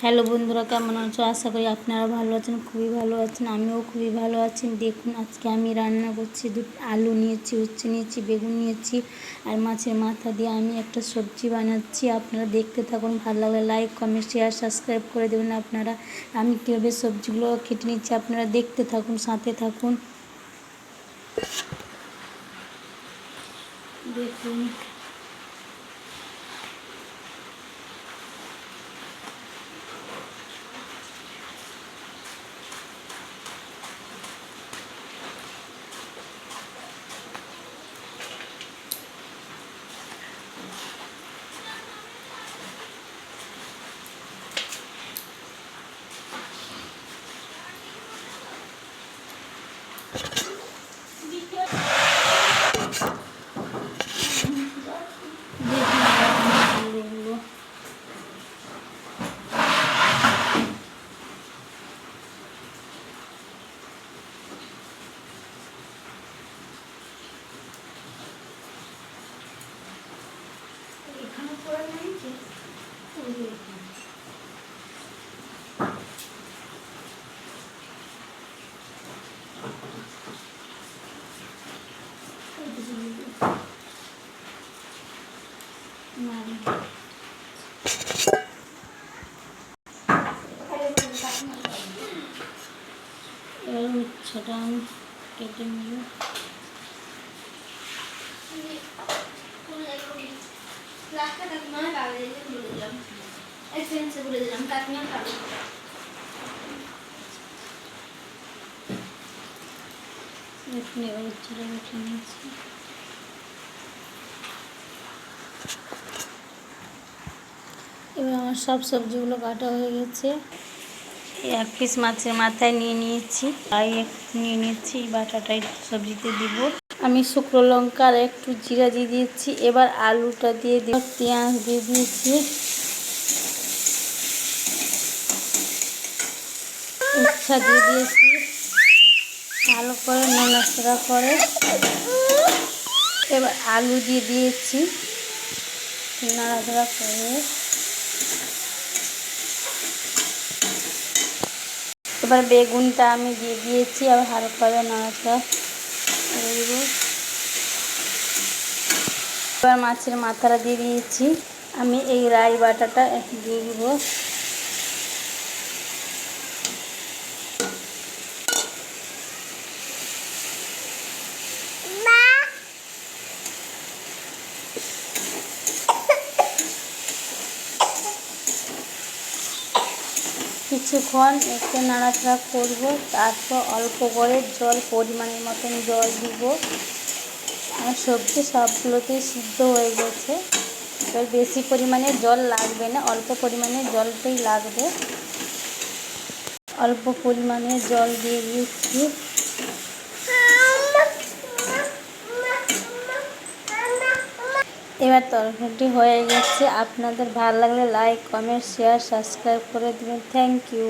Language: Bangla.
হ্যালো বন্ধুরা, কেমন আছো? আশা করি আপনারা ভালো আছেন, খুবই ভালো আছেন। আমিও খুবই ভালো আছি। দেখুন, আজকে আমি রান্না করছি। আলু নিয়েছি, উচ্ছে নিয়েছি, বেগুন নিয়েছি আর মাছের মাথা দিয়ে আমি একটা সবজি বানাচ্ছি। আপনারা দেখতে থাকুন। ভালো লাগলে লাইক, কমেন্ট, শেয়ার, সাবস্ক্রাইব করে দেবেন। আপনারা আমি কীভাবে সবজিগুলো কেটে নিচ্ছি আপনারা দেখতে থাকুন, সাথে থাকুন। দেখুন, এবার উচ্ছেটা আমি কেটে নিব। দেখুন, এবার উচ্ছেটা কেটে নিয়েছি। এবার আমার সব সবজিগুলো কাটা হয়ে গেছে। এক পিস মাছের মাথায় নিয়ে নিয়েছি, তাই একটু নিয়ে নিয়েছি। এই বাটাটা একটু সবজিতে দিব। আমি শুকনো লঙ্কা আর একটু জিরা দিয়ে দিয়েছি। এবার আলুটা দিয়ে দিব, পেঁয়াজ দিয়ে দিয়েছি, উচ্ছা দিয়ে দিয়েছি। ভালো করে নাড়াচাড়া করে এবার আলু দিয়ে দিয়েছি, নাড়াচাড়া করে এবার বেগুনটা আমি দিয়ে দিয়েছি। আবার হালকা করে নাড়াচাড়া করে দেব। এবার মাছের মাথাটা দিয়ে দিয়েছি। আমি এই রাই বাটাটা দিয়ে দিব। কিছুক্ষণ একটু নাড়াচাড়া করব, তারপর অল্প করে জল, পরিমাণের মতন জল দিব। আর সবজি সবগুলোতেই সিদ্ধ হয়ে গেছে। এবার বেশি পরিমাণে জল লাগবে না, অল্প পরিমাণে জলটাই লাগবে। অল্প পরিমাণে জল দিয়ে দিয়েছি। এবার তরকারিটি হয়ে গেছে। আপনাদের ভালো লাগলে লাইক, কমেন্ট, শেয়ার, সাবস্ক্রাইব করে দেবেন। Thank you.